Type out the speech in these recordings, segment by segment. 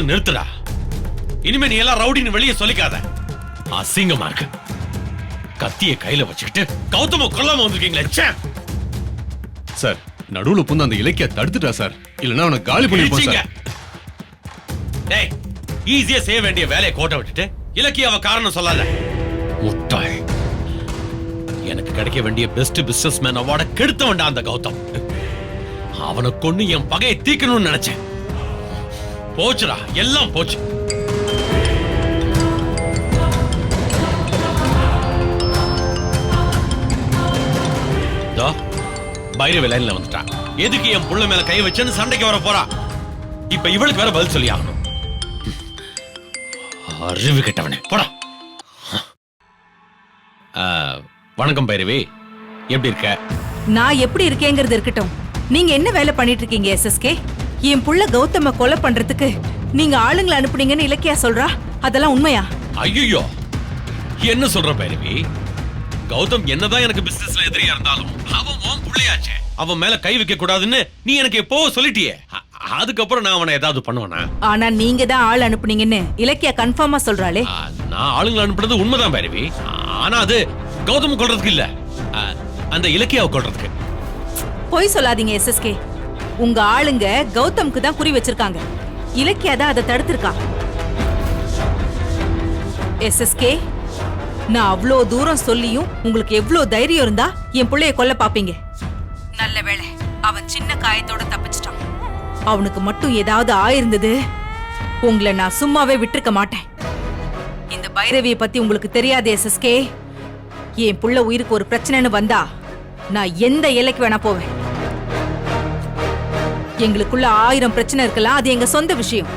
முதல்ல நிறுத்துடா. இனிமே நீ எல்லாம் ரவுடின்னு வெளியே சொல்லிக்காத. அசிங்கமா இருக்கு. கத்திய கையில வச்சுக்கிட்டு கௌதம கொல்லாம வந்திருக்கீங்களே. சார் நடுவுல புந்து அந்த இலக்கிய தடுத்துட்டா சார், இல்லனா அவனை காலி பண்ணிருப்போம் சார். டேய், ஈஸியா செய்ய வேண்டிய வேலையை கோட்டை விட்டுட்டு இலக்கியாவ காரணம் சொல்லாத. முட்டாள். எனக்கு கிடைக்க வேண்டிய பெஸ்ட் பிசினஸ் மேன் அவார்டை கெடுத்த வேண்டாம் அந்த கௌதம். அவனை கொண்டு என் பகையை தீக்கணும்னு நினைச்சேன். போச்சுடா, எல்லாம் போச்சு. பைரவி லைன்ல வந்துட்டான். எதுக்கு என் புள்ள மேல கை வச்சேன்னு சண்டைக்கு வர போறா. இப்ப இவளுக்கு வேற பதில் சொல்லி ஆகணும். அறிவு கெட்டவனே, போடா. வணக்கம் பைரவி, எப்படி இருக்க? நான் எப்படி இருக்கேங்கிறது இருக்கட்டும், நீங்க என்ன வேலை பண்ணிட்டு இருக்கீங்க எஸ்எஸ்கே? என் புள்ள கௌதம கொலை பண்றதுக்கு நீங்க ஆளுங்களை அனுப்புனீங்கன்னு இலக்கியா சொல்றா, அதெல்லாம் உண்மையா? ஐயோ, என்ன சொல்ற பைரவி? கௌதம் என்னதான் எனக்கு பிசினஸ்ல எதிரியா இருந்தாலும் அவன் உன் புள்ளையாச்சே. அவன் மேல கை வைக்க கூடாதுன்னு நீ எனக்கு எப்போ சொல்லிட்டியே. அதுக்கப்புறம் நான் அவனை ஏதாவது பண்ணுவேனா? ஆனா நீங்க தான் ஆள் அனுப்புனீங்கன்னு இலக்கியா கன்ஃபார்மா சொல்றாளே. நான் ஆளுங்களை அனுப்புறது உண்மைதான் பைரவி. ஆனா அது கௌதம் கொல்றதுக்கு இல்ல, அந்த இலக்கியாவை கொல்றதுக்கு. பொய் சொல்லாதீங்க எஸ்எஸ்கே. உங்க ஆளுங்க கௌதம்க்கு தான் குறி வச்சிருக்காங்க. இலக்கியா தான் அதை தடுத்திருக்கா. எஸ்எஸ்கே, நான் அவ்வளோ தூரம் சொல்லியும் உங்களுக்கு எவ்வளவு தைரியம் இருந்தா என் பிள்ளைய கொல்ல பாப்பீங்க? நல்ல வேளை அவன் சின்ன காயத்தோட தப்பிச்சிட்டான். அவனுக்கு மட்டும் ஏதாவது ஆயிருந்தது, உங்களை நான் சும்மாவே விட்டுருக்க மாட்டேன். இந்த பைரவியை பத்தி உங்களுக்கு தெரியாது எஸ்எஸ்கே. என் புள்ள உயிருக்கு ஒரு பிரச்சனைன்னு வந்தா நான் எந்த எல்லைக்கு வேணா போவேன். எங்களுக்குள்ள 1000 பிரச்சனை இருக்கலாம், அது எங்க சொந்த விஷயம்.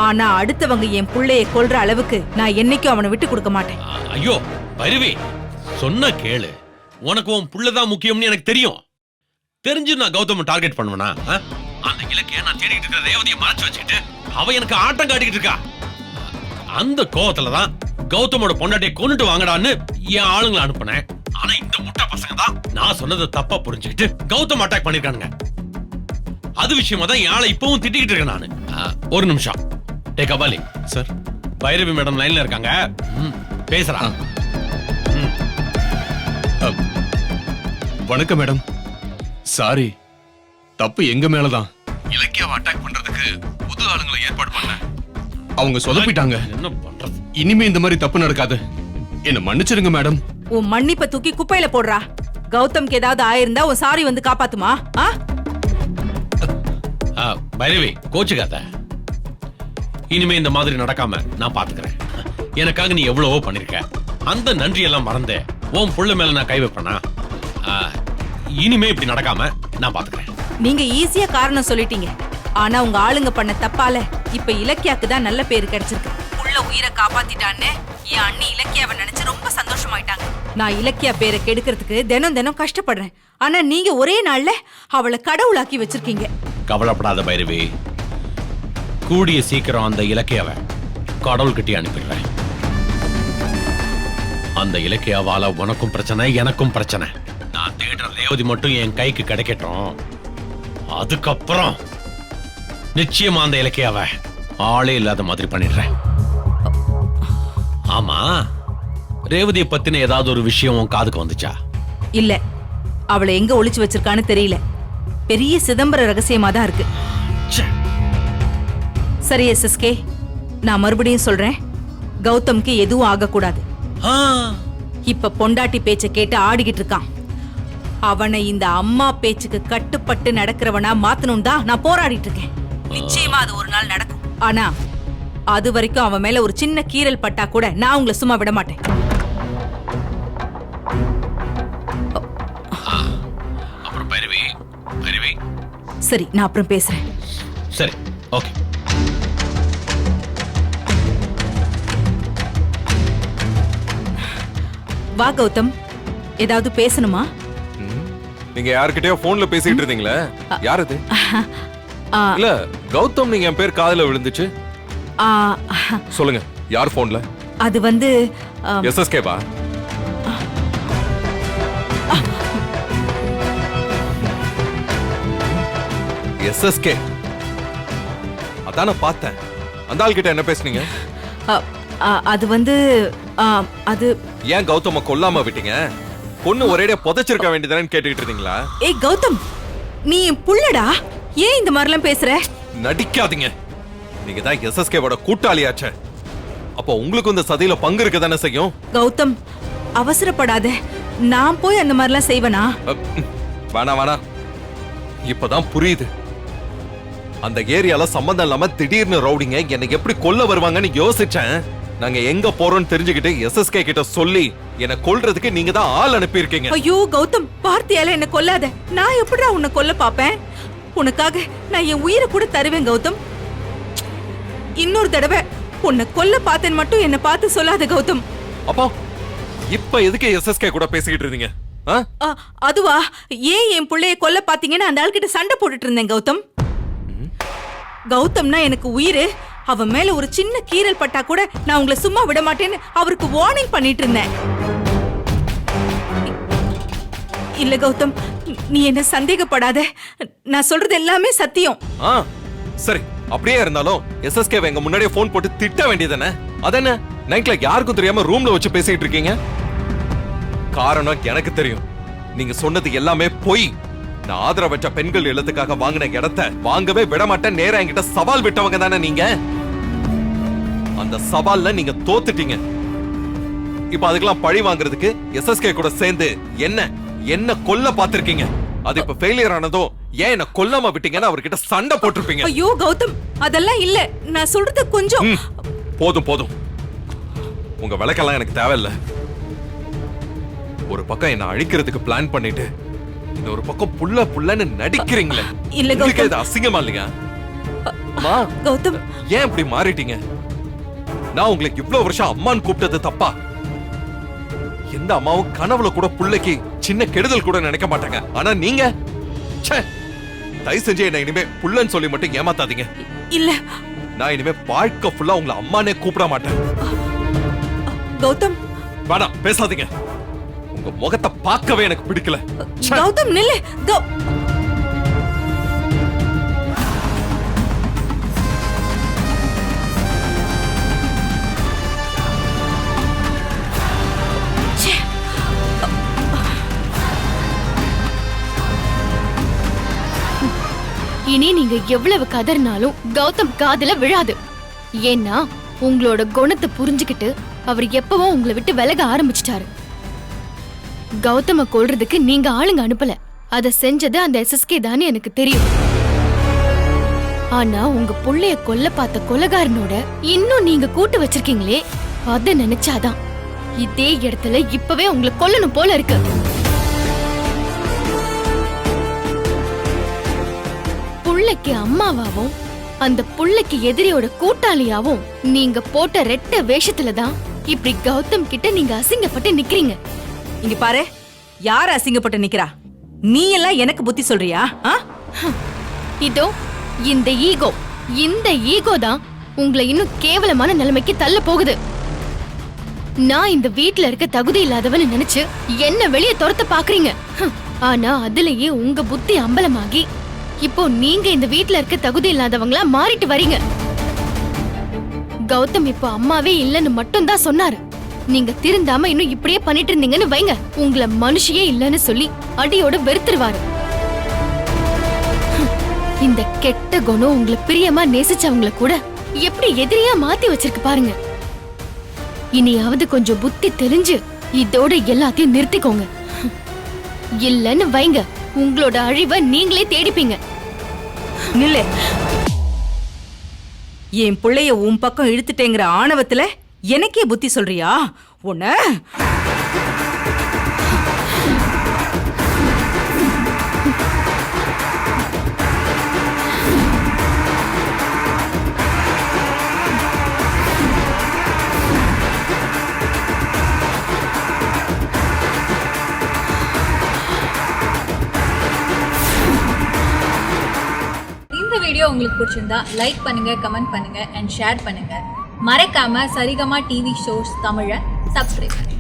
ஆனா அடுத்தவங்க என் புள்ளைய கொல்ற அளவுக்கு நான் என்னைக்கும் அவனை விட்டு கொடுக்க மாட்டேன். ஐயோ பைரவி, சொன்ன கேளு. உனக்கு உன் புள்ளதான் முக்கியம்னு எனக்கு தெரியும். தெரிஞ்சு நான் கௌதம டார்கெட் பண்ணுவேனா? அந்த இலக்கிய நான் தேடிட்டு இருக்கிற ரேவதியை மறைச்சு வச்சுக்கிட்டு அவ எனக்கு ஆட்டம் காட்டிக்கிட்டு இருக்கா. அந்த கோவத்துலதான் கௌதமோட பொண்டாட்டியை கொண்டுட்டு வாங்கடான்னு என் ஆளுங்களை அனுப்புனேன். ஆனா இந்த முட்டை பசங்க தான் நான் சொன்னதை தப்பா புரிஞ்சுக்கிட்டு கௌதம் அட்டாக் பண்ணிருக்கானுங்க. அது விஷயமா தான் என் ஆளை இப்பவும் திட்டிக்கிட்டு இருக்கேன் நானு. ஒரு நிமிஷம். டே கபாலி சார், பைரவி மேடம் லைன்ல இருக்காங்க, பேசுறான். வணக்கம் மேடம். சாரி, தப்பு எங்க மேலதான். இலக்கியாவை அட்டாக் பண்றதுக்கு புது ஆளுங்களை ஏற்பாடு பண்ண அவங்க சொதப்பிட்டாங்க. என்ன பண்றது? இனிமே இந்த மாதிரி தப்பு நடக்காது. என்ன மன்னிச்சிருங்க மேடம். உன் மன்னிப்பை தூக்கி குப்பையில போடுறா. கௌதம்க்கு ஏதாவது ஆயிருந்தா உன் சாரி வந்து காப்பாத்துமா? பைரவி, கோச்சுக்காத. இனிமே இந்த மாதிரி நடக்காம நான் பாத்துக்கிறேன். எனக்காக நீ எவ்வளவோ பண்ணிருக்க. அந்த நன்றி எல்லாம் மறந்து உன் புள்ள மேல நான் கை வைப்பேனா? இனிமே இப்படி நடக்காம நான் பாத்துக்கிறேன். நீங்க ஈஸியா காரணம் சொல்லிட்டீங்க. ஆனா உங்க ஆளுங்க பண்ண தப்பால இப்ப இலக்கியாக்கு தான் நல்ல பேரு கிடைச்சிருக்கு. புள்ள உயிரை காப்பாத்திட்டான்னு என் அண்ணி இலக்கியாவை நினைச்சு ரொம்ப சந்தோஷமாயிட்டாங்க. நான் இலக்கியா பேரை கெடுக்கிறதுக்கு தினம் தினம் கஷ்டப்படுறேன். ஆனா நீங்க ஒரே நாள்ல அவளை கடவுளாக்கி வச்சிருக்கீங்க. கவலைப்படாத பைரவி, கூடிய சீக்கிரம் அந்த இலக்கியாவை கடவுள் கிட்டே அனுப்பிடுறேன். அந்த இலக்கியாவால உனக்கும் பிரச்சனை, எனக்கும் பிரச்சனை. நான் தேடுற ரேவதி மட்டும் என் கைக்கு கிடைக்கட்டும். அதுக்கப்புறம் நிச்சயமா அந்த இலக்கியாவை ஆளே இல்லாத மாதிரி பண்ணிடுறேன். ஆமா, ரேவதியை பத்தின ஏதாவது ஒரு விஷயம் உன் காதுக்கு வந்துச்சா? இல்ல, அவளை எங்க ஒளிச்சு வச்சிருக்கான்னு தெரியல. பெரிய சிதம்பர ரகசியமா தான் இருக்கு. சரி எஸ்எஸ்கே, நான் மறுபடியும் சொல்றேன், கௌதம்க்கு எதுவும் ஆகக்கூடாது. இப்ப பொண்டாட்டி பேச்ச கேட்டு ஆடிக்கிட்டு இருக்கான். அவனை இந்த அம்மா பேச்சுக்கு கட்டுப்பட்டு நடக்கிறவனா மாத்தணும் தான் நான் போராடிட்டு இருக்கேன். நிச்சயமா அது ஒரு நாள் நடக்கும். ஆனா அது வரைக்கும் அவன் மேல ஒரு சின்ன கீறல் பட்டா கூட நான் உங்களை சும்மா விட மாட்டேன். அப்புறம் பைரவி, பைரவி, சரி, நான் அப்புறம் பேசுறேன். சரி, ஓகே. வா கௌதம், ஏதாவது பேசணுமா? நீங்க யார்கிட்டயோ போன்ல பேசிட்டு இருந்தீங்களே, யார் அது? இல்ல கௌதம், நீங்க என் பேர் காதுல விழுந்துச்சு. சொல்லுங்க, யார் போன்ல? அது வந்து எஸ்எஸ்கே வா. எஸ்எஸ்கே அதான பார்த்தேன். அந்த ஆள் கிட்ட என்ன பேசுனீங்க? அது வந்து அது ஏன் கௌதம கொல்லாம விட்டீங்க? பொண்ணு ஒரேடியா புதைச்சிருக்க வேண்டியதானே கேட்டுக்கிட்டு இருந்தீங்களா? ஏய் கௌதம், நீ என் புள்ளடா, ஏன் இந்த மாதிரிலாம் பேசுற? நடிக்காதீங்க. நீங்க தான் எஸ்எஸ்கேவோட கூட்டாளியாச்சே. அப்போ உங்களுக்கு இந்த சதியில பங்கு இருக்க தானே செய்யும். கௌதம், அவசரப்படாத. நான் போய் அந்த மாதிரிலாம் செய்வனா? வேணா இப்பதான் புரியுது. அந்த ஏரியால சம்பந்தம் இல்லாம திடீர்னு ரவுடிங்க என்னை எப்படி கொல்ல வருவாங்கன்னு யோசிச்சேன். நாங்க எங்க போறோம்னு தெரிஞ்சுக்கிட்டு எஸ்எஸ்கே கிட்ட சொல்லி என்ன கொல்றதுக்கு நீங்க தான் ஆள் அனுப்பி இருக்கீங்க. ஐயோ கௌதம், பார்த்தியால என்ன கொல்லாத. நான் எப்படிடா உன்னை கொல்ல பாப்பேன்? உனக்காக நான் என் உயிரை கூட தருவேன் கௌதம். இன்னொரு தடவை உன்னை கொல்ல பார்த்தேன் மட்டும் என்ன பார்த்து சொல்லாத கௌதம். அப்பா, இப்ப எதுக்கு எஸ்எஸ்கே கூட பேசிக்கிட்டு இருந்தீங்க? அதுவா, ஏன் என் புள்ளைய கொல்ல பாத்தீங்கன்னு அந்த ஆள்கிட்ட சண்டை போட்டுட்டு இருந்தேன் கௌதம். கௌதம்னா எனக்கு உயிரு. அவன் மேல ஒரு சின்ன கீறல் பட்டா கூட நான் உங்களை சும்மா விட மாட்டேன்னு அவருக்கு வார்னிங் பண்ணிட்டு இருந்தேன். இல்ல கௌதம், நீ என்ன சந்தேகப்படாத. நான் சொல்றது எல்லாமே சத்தியம். சரி, அப்படியே இருந்தாலும் எஸ்எஸ்கே எங்க முன்னாடியே போன் போட்டு திட்ட வேண்டியதானே? அதென்ன நைட்ல யாருக்கும் தெரியாம ரூம்ல வச்சு பேசிட்டு இருக்கீங்க? காரணம் எனக்கு தெரியும். நீங்க சொன்னது எல்லாமே பொய். நான் ஆதரவற்ற பெண்கள் இல்லத்துக்காக வாங்கின இடத்தை வாங்கவே விட மாட்டேன் நேரா என்கிட்ட சவால் விட்டவங்க தானே நீங்க. அந்த சவால்ல நீங்க தோத்துட்டீங்க. இப்ப அதுக்கெல்லாம் பழி வாங்குறதுக்கு எஸ்எஸ்கே கூட சேர்ந்து என்ன கொல்ல பாத்திருக்கீங்க. அது இப்ப ஃபெயிலியர் ஆனதும் ஏன் என்ன கொல்லாம விட்டீங்கன்னு அவர்கிட்ட சண்டை போட்டிருப்பீங்க. ஐயோ கௌதம், அதெல்லாம் இல்ல. நான் சொல்றது கொஞ்சம். போதும். உங்க விளக்கெல்லாம் எனக்கு தேவையில்ல. ஒரு பக்கம் என்ன அழிக்கிறதுக்கு பிளான் பண்ணிட்டு இன்னொரு பக்கம் புள்ளன்னு நடிக்கிறீங்களே. இல்ல உங்களுக்கு கௌதம், இது அசிங்கமா இல்லையா? அம்மா கௌதம், ஏன் இப்படி மாறிட்டீங்க? நான் உங்களுக்கு இவ்வளவு வருஷம் அம்மான்னு கூப்பிட்டது தப்பா? எந்த அம்மாவும் கனவுல கூட புள்ளைக்கு சின்ன கெடுதல் கூட நினைக்க மாட்டாங்க. ஆனா நீங்க தயவு செஞ்சு என்ன இனிமே புள்ளன்னு சொல்லி மட்டும் ஏமாத்தாதீங்க. இல்ல, நான் இனிமே வாழ்க்கை ஃபுல்லா உங்களை அம்மானே கூப்பிட மாட்டேன். கௌதம், வேணாம், பேசாதீங்க. உங்க முகத்தை பார்க்கவே எனக்கு பிடிக்கல. கௌதம் நில்லு. இனி நீங்க எவ்வளவு கதறினாலும் கௌதம் காதுல விழாது. ஏன்னா உங்களோட குணத்தை புரிஞ்சுக்கிட்டு அவர் எப்பவும் உங்களை விட்டு விலக ஆரம்பிச்சிட்டாரு. கௌதம கொல்றதுக்கு நீங்க ஆளுங்க அனுப்பல. அத செஞ்சது அந்த எஸ்எஸ்கே தானே எனக்கு தெரியும். ஆனா உங்க புள்ளைய கொல்ல பார்த்த கொலைகாரனோட இன்னும் நீங்க கூட்டு வச்சிருக்கீங்களே, அத நினைச்சாதான் இதே இடத்துல இப்பவே உங்களை கொல்லணும் போல இருக்கு. புள்ளைக்கு அம்மாவாவும் அந்த புள்ளைக்கு எதிரியோட கூட்டாளியாவும் நீங்க போட்ட ரெட்ட வேஷத்துலதான் இப்படி கௌதம் கிட்ட நீங்க அசிங்கப்பட்டு நிக்கிறீங்க. இங்க பாரு, யார் அசிங்கப்பட்டு நிக்கிறா? நீ எல்லாம் எனக்கு புத்தி சொல்றியா? இதோ இந்த ஈகோ தான் உங்களை இன்னும் கேவலமான நிலைமைக்கு தள்ள போகுது. நான் இந்த வீட்ல இருக்க தகுதி இல்லாதவன்னு நினைச்சு என்ன வெளியே துரத்த பாக்குறீங்க. ஆனா அதுலயே உங்க புத்தி அம்பலமாகி இப்போ நீங்க இந்த வீட்ல இருக்க தகுதி இல்லாதவங்களா மாறிட்டு வரீங்க. கௌதம் இப்போ அம்மாவே இல்லன்னு மட்டும் தான் சொன்னாரு. நீங்க திருந்தாம இன்னும் இப்படியே பண்ணிட்டு இருந்தீங்கன்னு வைங்க, உங்களை மனுஷியே இல்லன்னு சொல்லி அடியோட வெறுத்துருவாரு. இந்த கெட்ட குணம் உங்களை பிரியமா நேசிச்சவங்கள கூட எப்படி எதிரியா மாத்தி வச்சிருக்கு பாருங்க. இனியாவது கொஞ்சம் புத்தி தெரிஞ்சு இதோட எல்லாத்தையும் நிறுத்திக்கோங்க. இல்லன்னு வைங்க, உங்களோட அழிவை நீங்களே தேடிப்பீங்க. நில்லு. என் பிள்ளைய உன் பக்கம் இழுத்துட்டேங்கிற ஆணவத்துல எனக்கே புத்தி சொல்றியா? உன்ன வீடியோ உங்களுக்கு பிடிச்சிருந்தா லைக் பண்ணுங்க, கமெண்ட் பண்ணுங்க அண்ட் ஷேர் பண்ணுங்க. மறக்காம சரிகமா டிவி ஷோஸ் தமிழை சப்ஸ்கிரைப் பண்ணுங்க.